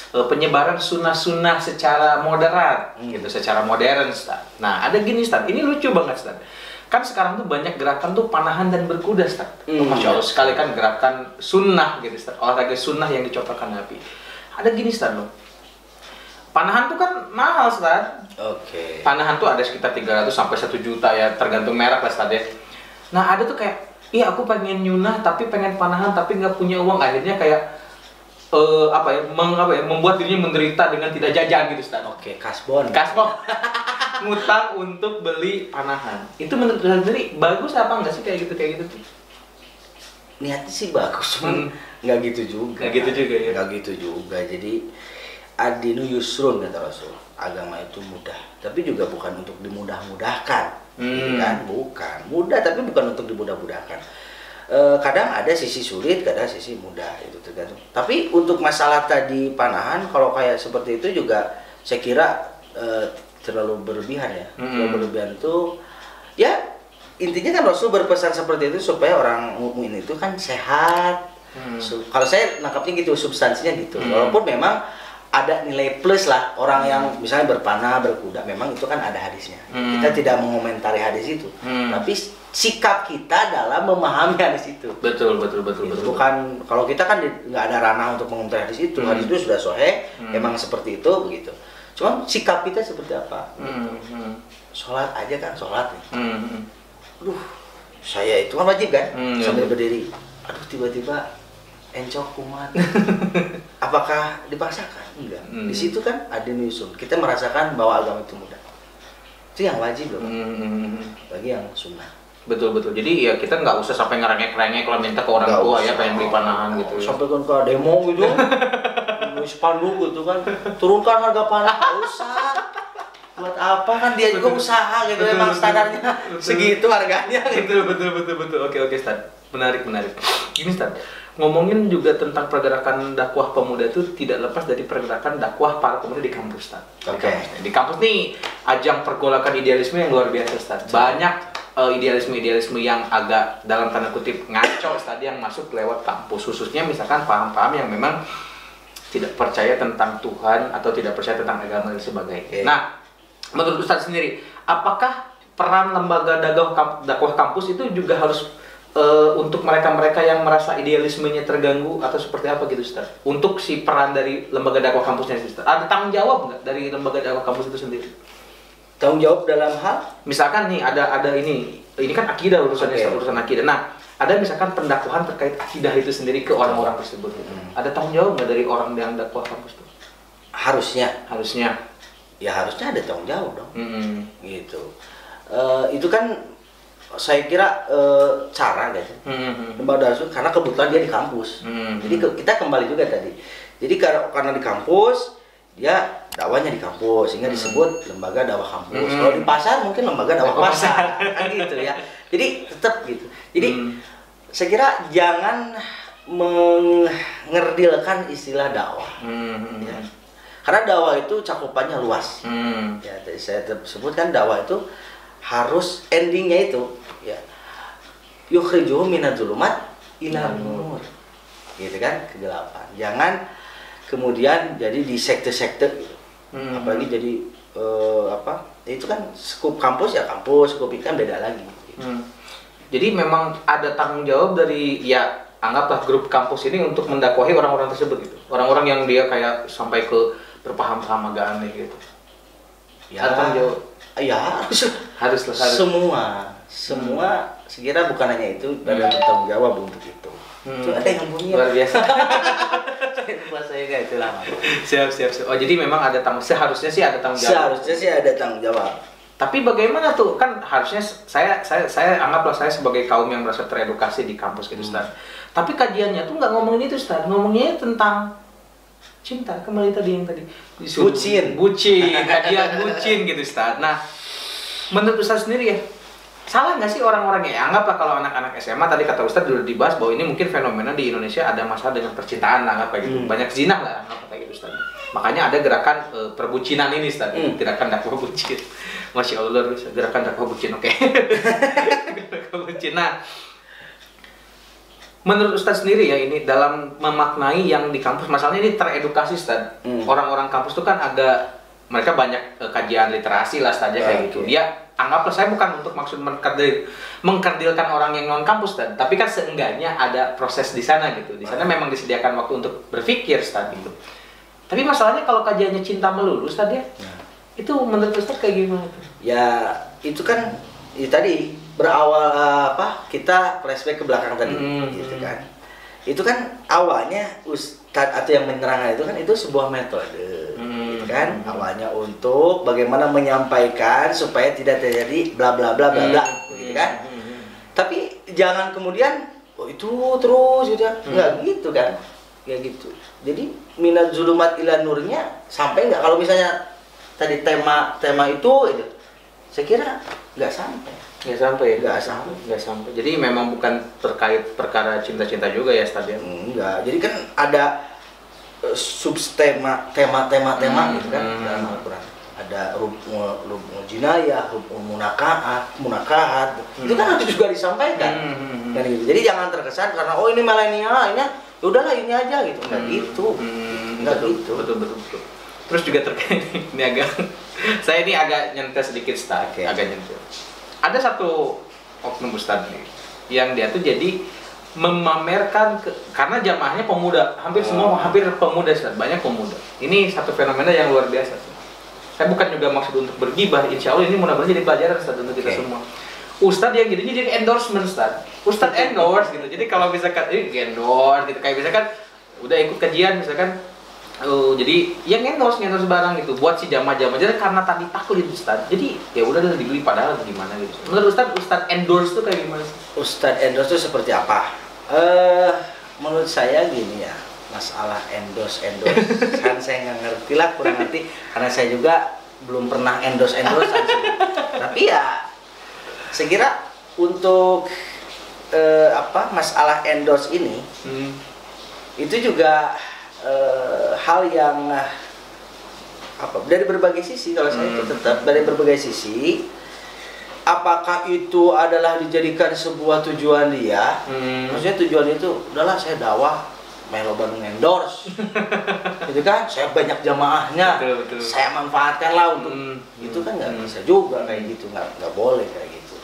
penyebaran sunnah-sunnah secara moderat gitu, secara modern Ustaz. Nah, ada gini Ustaz, ini lucu banget Ustaz. Kan sekarang tuh banyak gerakan tuh panahan dan berkuda Ustaz. Masya Allah sekali kan gerakan sunnah gitu Ustaz, olahraga sunnah yang dicontohkan Nabi. Ada gini Ustaz loh. Panahan tuh kan mahal Ustaz. Oke. Panahan tuh ada sekitar 300 sampai 1 juta ya, tergantung merek lah Ustaz ya. Nah, ada tuh kayak, iya aku pengen nyunah tapi pengen panahan tapi nggak punya uang, akhirnya kayak membuat dirinya menderita dengan tidak jajan gitu Ustaz. Oke, kasbon. Ngutang untuk beli panahan. Itu menurut Ustaz sendiri bagus apa enggak sih kayak gitu tuh? Niatnya sih bagus, cuman nggak gitu juga. Nggak gitu juga. Jadi adinu yusrun kata Rasul. Agama itu mudah, tapi juga bukan untuk dimudah-mudahkan. Kan? Bukan. Mudah tapi bukan untuk dimudah-mudahkan. Kadang ada sisi sulit, kadang sisi mudah, itu tergantung. Tapi untuk masalah tadi panahan, kalau kayak seperti itu juga saya kira terlalu berlebihan ya. Terlalu berlebihan itu, ya intinya kan Rasul berpesan seperti itu supaya orang mukmin itu kan sehat. Kalau saya nangkapnya gitu, substansinya gitu. Walaupun memang ada nilai plus lah, orang yang misalnya berpanah, berkuda, memang itu kan ada hadisnya. Kita tidak mengomentari hadis itu, tapi sikap kita dalam memahami hadis itu. Betul. Bukan, kalau kita kan nggak ada ranah untuk mengomentari hadis itu. Hadis itu sudah sahih, memang seperti itu begitu. Cuma sikap kita seperti apa? Sholat aja kan, sholat nih. Aduh, saya itu kan wajib kan, sambil berdiri. Aduh, tiba-tiba encok kumat. Apakah dipaksakan? Enggak. Di situ kan ada nyusun. Kita merasakan bahwa agama itu mudah. Itu yang wajib loh. Bagi yang sunnah. Betul. Jadi ya kita nggak usah sampai ngerengek-rengek kalau minta ke orang tua ya pengen beli panahan gitu. Sampai kan ke demo gitu. Spanduk gitu kan. Turunkan harga panah, nggak usah. Buat apa kan dia juga usaha gitu, memang standarnya segitu harganya gitu. Betul. Oke Ustaz. Menarik. Ini Ustaz, ngomongin juga tentang pergerakan dakwah pemuda itu tidak lepas dari pergerakan dakwah para pemuda di kampus Ustaz. Di kampus nih ajang pergolakan idealisme yang luar biasa Ustaz. Banyak idealisme-idealisme yang agak dalam tanda kutip ngaco tadi yang masuk lewat kampus, khususnya misalkan paham-paham yang memang tidak percaya tentang Tuhan atau tidak percaya tentang agama dan sebagainya. Nah, menurut Ustadz sendiri, apakah peran lembaga dakwah kampus itu juga harus untuk mereka-mereka yang merasa idealismenya terganggu atau seperti apa gitu, Ustaz? Untuk si peran dari lembaga dakwah kampusnya, Ustaz, ada tanggung jawab nggak dari lembaga dakwah kampus itu sendiri? Tanggung jawab dalam hal? Misalkan nih ada ini kan akidah urusannya, urusan akidah. Nah, ada misalkan pendakwahan terkait akidah itu sendiri ke orang-orang tersebut. Gitu. Ada tanggung jawab nggak dari orang yang dakwah kampus itu? Harusnya. Ya harusnya ada tanggung jawab dong. Gitu. Itu kan saya kira cara guys. Lembaga dakwah karena kebetulan dia di kampus. Jadi kita kembali juga tadi. Jadi karena di kampus dia dakwahnya di kampus sehingga disebut lembaga dakwah kampus. Kalau di pasar mungkin lembaga dakwah pasar kan gitu ya. Jadi tetap gitu. Jadi saya kira jangan mengerdilkan istilah dakwah. Ya. Karena dakwah itu cakupannya luas. Ya, tadi saya sebutkan dakwah itu harus endingnya itu ya yukhrijuhum minadz-dzulumat ilan nur. Gitu kan, kegelapan. Jangan kemudian jadi di sekte-sekte gitu. Apalagi jadi itu kan skup kampus ya kampus, skup ikan beda lagi gitu. Jadi memang ada tanggung jawab dari ya anggaplah grup kampus ini untuk mendakwahi orang-orang tersebut gitu. Orang-orang yang dia kayak sampai ke berpaham-paham agama gitu. Ya, ada tanggung jawab. Ya harus. Semua sekira bukan hanya itu, ada tanggung jawab untuk itu. Itu ada yang bunyi. Luar biasa. Saya kayak itu lama. Siap. Oh, jadi memang ada seharusnya sih ada tanggung jawab. Seharusnya sih ada tanggung jawab. Tapi bagaimana tuh? Kan harusnya saya anggaplah saya sebagai kaum yang merasa teredukasi di kampus gitu, Ustaz. Tapi kajiannya tuh nggak ngomongin itu, Ustaz. Ngomongnya tentang cinta, kembali tadi yang tadi. Bucin, kajian bucin gitu, Ustaz. Nah, menurut Ustaz sendiri ya, salah nggak sih orang-orangnya? Ya, anggaplah kalau anak-anak SMA tadi kata Ustaz dulu dibahas bahwa ini mungkin fenomena di Indonesia ada masalah dengan percintaan lah, anggap kayak gitu. Banyak zina lah, anggap kayak gitu, Ustaz. Makanya ada gerakan perbucinan ini, Ustaz. Gerakan dakwah bucin. Masya Allah, gerakan dakwah bucin, oke. Dakwah bucin. Nah, menurut Ustaz sendiri ya ini dalam memaknai yang di kampus, masalahnya ini teredukasi, Ustaz. Orang-orang kampus itu kan mereka banyak kajian literasi lah, Ustaz, kayak gitu. Dia anggaplah, saya bukan untuk maksud mengkerdilkan orang yang non kampus, Ustaz, tapi kan seenggaknya ada proses di sana gitu. Di sana memang disediakan waktu untuk berpikir, Ustaz, gitu. Tapi masalahnya kalau kajiannya cinta melulu, Ustaz ya. Itu menurut Ustaz kayak gimana tuh? Ya, itu kan tadi berawal kita flashback ke belakang tadi gitu kan. Itu kan awalnya Ustadz atau yang menerangkan itu kan itu sebuah metode gitu kan. Awalnya untuk bagaimana menyampaikan supaya tidak terjadi bla bla bla bla bla gitu kan. Tapi jangan kemudian itu terus gitu ya. Enggak gitu kan. Kayak gitu. Jadi minadz-dzulumat ila nurnya sampai nggak? Kalau misalnya tadi tema itu saya kira nggak sampai. Jadi memang bukan terkait perkara cinta-cinta juga ya, Ustaz ya? Enggak. Jadi kan ada subtema tema gitu kan dalam Al-Qur'an. Ada rub'ul jinayah, rub'ul munakahat. Itu kan harus juga disampaikan. Dan gitu. Jadi jangan terkesan karena ini milenial ini udahlah ini aja gitu. Enggak gitu. Enggak gitu. Betul. Terus juga terkait ini saya ini agak nyentuh sedikit, Ustaz. Agak nyentuh. Ada satu oknum Ustaz nih yang dia tuh jadi memamerkan karena jamaahnya pemuda, hampir pemuda, Ustaz. Banyak pemuda. Ini satu fenomena yang luar biasa, Ustaz. Saya bukan juga maksud untuk bergibah, insya Allah ini mudah-mudahan jadi pelajaran, Ustaz, untuk kita semua. Ustaz yang gitu jadi endorsement, Ustaz. Ustaz endorse gitu. Jadi kalau misalkan endorse gitu, kayak misalkan udah ikut kajian misalkan jadi yang endorse barang gitu buat si jamaah jadi karena tadi taklid, Ustaz. Jadi ya udah dibeli padahal gimana gitu. Menurut Ustaz endorse itu kayak gimana? Ustaz endorse itu seperti apa? Menurut saya gini ya, masalah endorse kan saya nggak ngerti lah, kurang ngerti karena saya juga belum pernah endorse tapi ya saya kira untuk masalah endorse ini itu juga hal yang dari berbagai sisi. Kalau saya itu tetap dari berbagai sisi apakah itu adalah dijadikan sebuah tujuan dia? Maksudnya tujuan itu, udahlah saya dakwah, Melo Bandung endorse, gitu kan? Saya banyak jamaahnya, betul. saya manfaatkan lah untuk itu kan nggak bisa juga kayak gitu, nggak boleh kayak gitu.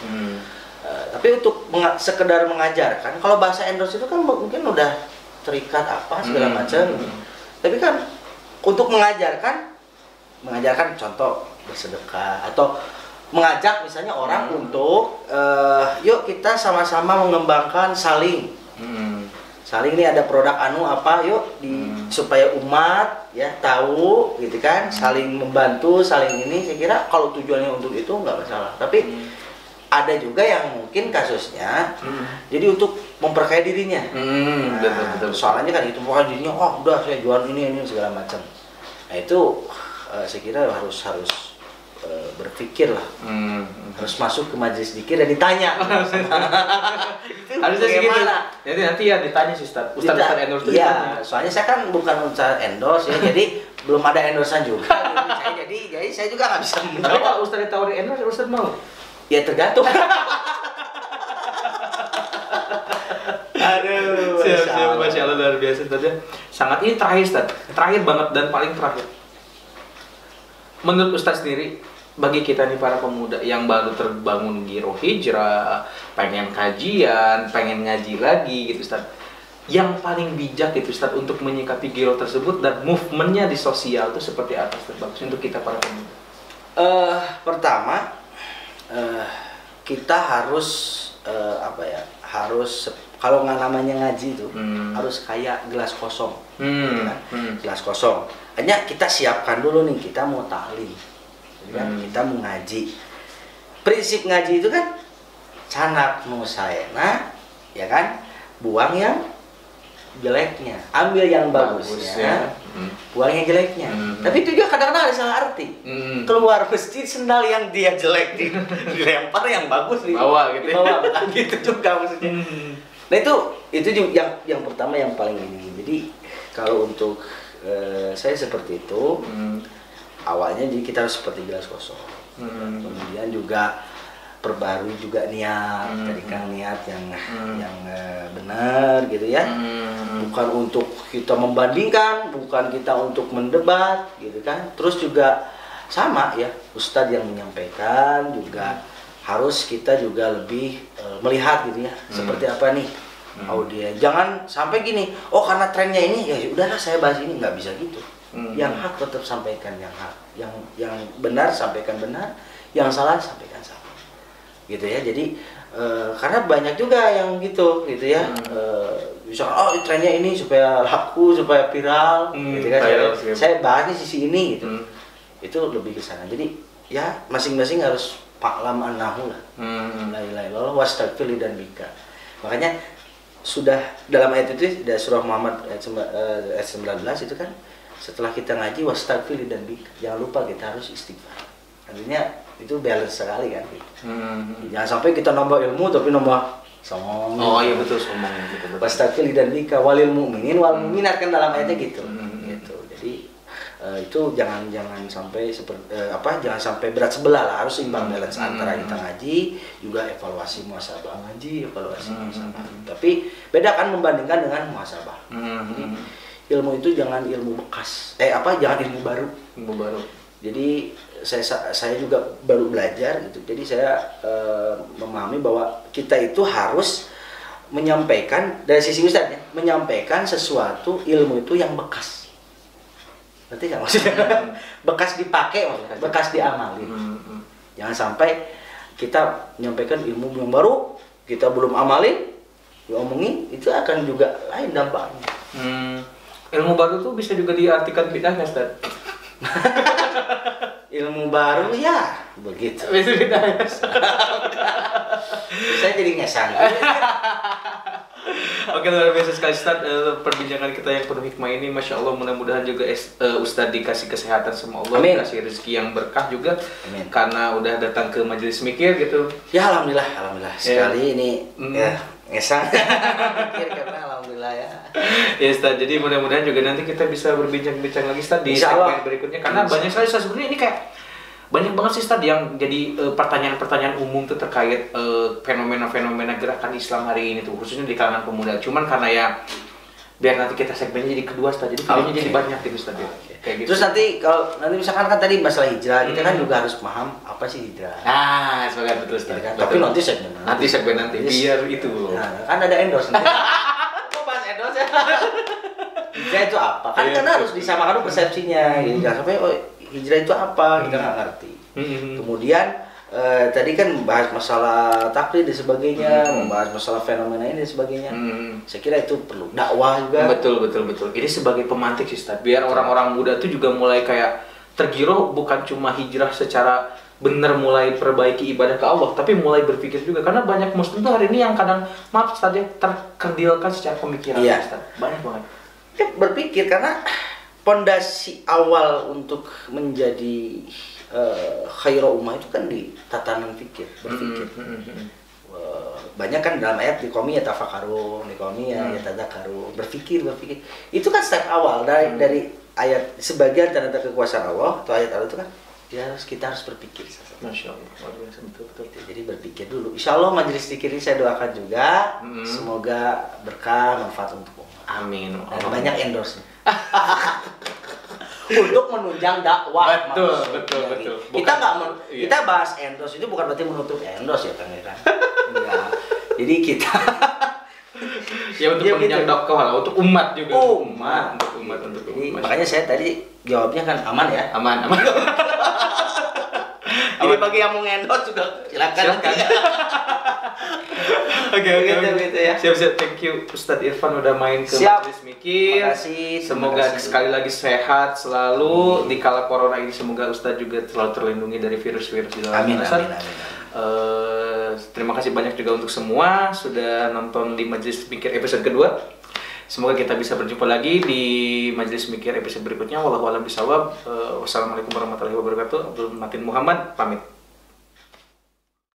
Tapi untuk sekedar mengajarkan, kalau bahasa endorse itu kan mungkin udah terikat apa segala macam. Tapi kan untuk mengajarkan contoh bersedekah atau mengajak misalnya orang untuk yuk kita sama-sama mengembangkan saling ini ada produk anu apa yuk supaya umat ya tahu gitu kan, saling membantu, saling ini. Saya kira kalau tujuannya untuk itu nggak masalah. Tapi ada juga yang mungkin kasusnya jadi untuk memperkaya dirinya. Betul. Soalnya kan itu memperkaya dirinya, oh udah saya jual ini segala macam. Nah itu saya kira harus berpikir lah, harus masuk ke majelis zikir dan ditanya. Harusnya segitu. Jadi nanti ya ditanya sih Ustaz endorse itu. Iya, soalnya saya kan bukan Ustaz endorse ya, jadi belum ada endorsean juga. Jadi saya juga nggak bisa menjawab. Tapi kalau Ustaz ditawarin endorse, Ustaz mau? Ya tergantung. Aduh, siap, Masya Allah, luar biasa Ustaz ya. Sangat ini terakhir banget dan paling terakhir. Menurut Ustaz sendiri, bagi kita nih para pemuda yang baru terbangun giro hijrah, pengen kajian, pengen ngaji lagi gitu Ustaz, yang paling bijak itu Ustaz untuk menyikapi giro tersebut dan movementnya di sosial itu seperti apa Ustaz bagus untuk kita para pemuda? Pertama, kita harus harus kalau nggak namanya ngaji itu harus kayak gelas kosong, kan? Gelas kosong. Hanya kita siapkan dulu nih, kita mau taklim. Kan? Kita mau ngaji. Prinsip ngaji itu kan canak musaena, ya kan? Buang yang jeleknya, ambil yang bagusnya, buang yang jeleknya. Tapi itu juga kadang-kadang ada salah arti. Keluar masjid sendal yang dia jelek dilempar, yang bagus dibawa gitu. Bukan gitu juga maksudnya. Nah itu juga yang pertama yang paling ini. Jadi kalau untuk saya seperti itu. Awalnya jadi kita harus seperti gelas kosong. Kemudian juga perbarui juga niat, jadikan niat yang benar gitu ya. Bukan untuk kita membandingkan, bukan kita untuk mendebat gitu kan. Terus juga sama ya, Ustadz yang menyampaikan juga harus kita juga lebih melihat gitu ya. Seperti apa nih audiens. Jangan sampai gini, oh karena trennya ini ya udahlah saya bahas ini, nggak bisa gitu. Yang hak tetap sampaikan yang hak, yang benar sampaikan benar, yang salah sampaikan salah, gitu ya. Jadi karena banyak juga yang gitu ya. Misalkan oh trennya ini supaya laku, supaya viral, gitu kan. Saya bahas di sisi ini gitu. Itu lebih ke sana. Jadi ya masing-masing harus fa'lam annahu lah. La ilaha illallah wastaghfir dan bika. Makanya sudah dalam ayat itu dari surah Muhammad ayat 19 itu kan, setelah kita ngaji wastaghfir dan bika, jangan lupa kita harus istighfar. Artinya itu balance sekali kan gitu. Jangan sampai kita nambah ilmu tapi nambah sombong. Oh iya betul, sombong gitu. Wastaghfir dan bika walil mu'minin wal mu'minat kan dalam ayatnya gitu. Gitu. Jadi itu jangan sampai jangan sampai berat sebelah lah, harus imbang balance antara kita ngaji juga evaluasi muhasabah ngaji, evaluasi muhasabah. Tapi bedakan membandingkan dengan muhasabah. Ilmu itu jangan ilmu bekas, jangan ilmu baru. Jadi saya juga baru belajar gitu. Jadi saya memahami bahwa kita itu harus menyampaikan dari sisi Ustadz ya, menyampaikan sesuatu ilmu itu yang bekas. Berarti nggak maksudnya bekas dipakai maksudnya, bekas diamali. Jangan sampai kita menyampaikan ilmu yang baru, kita belum amalin, diomongin, itu akan juga lain dampaknya. Ilmu baru tuh bisa juga diartikan bid'ah nggak, Ustaz? Ilmu baru ya begitu. Bisa bid'ah. Saya jadi ngesang. Oke, luar biasa sekali Ustaz, perbincangan kita yang penuh hikmah ini, Masya Allah. Mudah-mudahan juga Ustaz dikasih kesehatan sama Allah. Amin. Dikasih rezeki yang berkah juga. Amin. Karena udah datang ke majelis mikir gitu. Ya alhamdulillah sekali ini ya ngesang. Mikir karena alhamdulillah ya. Ya Ustaz, jadi mudah-mudahan juga nanti kita bisa berbincang-bincang lagi Ustaz di segmen berikutnya. Karena banyak sekali Ustaz, sebenarnya ini kayak Banyak banget sih Ustaz yang jadi pertanyaan-pertanyaan umum tuh terkait fenomena-fenomena gerakan Islam hari ini tuh, khususnya di kalangan pemuda. Cuman karena ya biar nanti kita segmennya jadi kedua Ustaz, jadi videonya jadi banyak gitu Ustaz ya. Kayak gitu. Terus nanti kalau nanti misalkan kan tadi masalah hijrah, kita kan juga harus paham apa sih hijrah. Nah, sebagai betul Ustaz. Tapi nanti segmen nanti biar itu. Nah, kan ada endorse nanti. Kok bahas endorse ya? Hijrah itu apa? Kan harus disamakan persepsinya gitu. Jangan sampai hijrah itu apa, kita nggak ngerti. Kemudian tadi kan bahas masalah taklid dan sebagainya, membahas masalah fenomena ini dan sebagainya. Saya kira itu perlu dakwah juga. Betul. Ini sebagai pemantik sih Ustaz, biar orang-orang muda itu juga mulai kayak tergiroh, bukan cuma hijrah secara benar mulai perbaiki ibadah ke Allah, tapi mulai berpikir juga, karena banyak muslim tuh hari ini yang kadang maaf Ustaz ya, terkerdilkan secara pemikiran. Ustaz. Banyak banget. Ya, berpikir karena pondasi awal untuk menjadi khairul ummah itu kan di tatanan fikir, berpikir. Banyak kan dalam ayat di qomi ya tafakkaru, di qomi ya tadzakkaru, berpikir. Itu kan step awal dari ayat, sebagian tanda kekuasaan Allah atau ayat Allah itu kan kita harus berpikir. Masya Allah, betul. Jadi berpikir dulu. Insya Allah majelis zikir ini saya doakan juga, semoga berkah manfaat untuk umat. Amin. Dan banyak endorse. Untuk menunjang dakwah. Betul. Kita bahas endorse itu bukan berarti menutup endorse ya Kang Ira. Enggak. Jadi kita ya untuk menunjang dakwah, untuk umat juga. Untuk umat. Makanya saya tadi jawabnya kan aman ya. Aman. Jadi bagi yang mau endorse juga silakan. Oke, gitu ya. Siap. Thank you Ustadz Irfan udah main ke Majelis Mikir. Semoga sekali lagi sehat selalu di kala corona ini. Semoga Ustadz juga selalu terlindungi dari virus-virus di dalam. Amin. Terima kasih banyak juga untuk semua sudah nonton di Majelis Mikir episode kedua. Semoga kita bisa berjumpa lagi di Majelis Mikir episode berikutnya. Wallahu a'lam bishawab. Wassalamualaikum warahmatullahi wabarakatuh. Abdul Matin Muhammad pamit.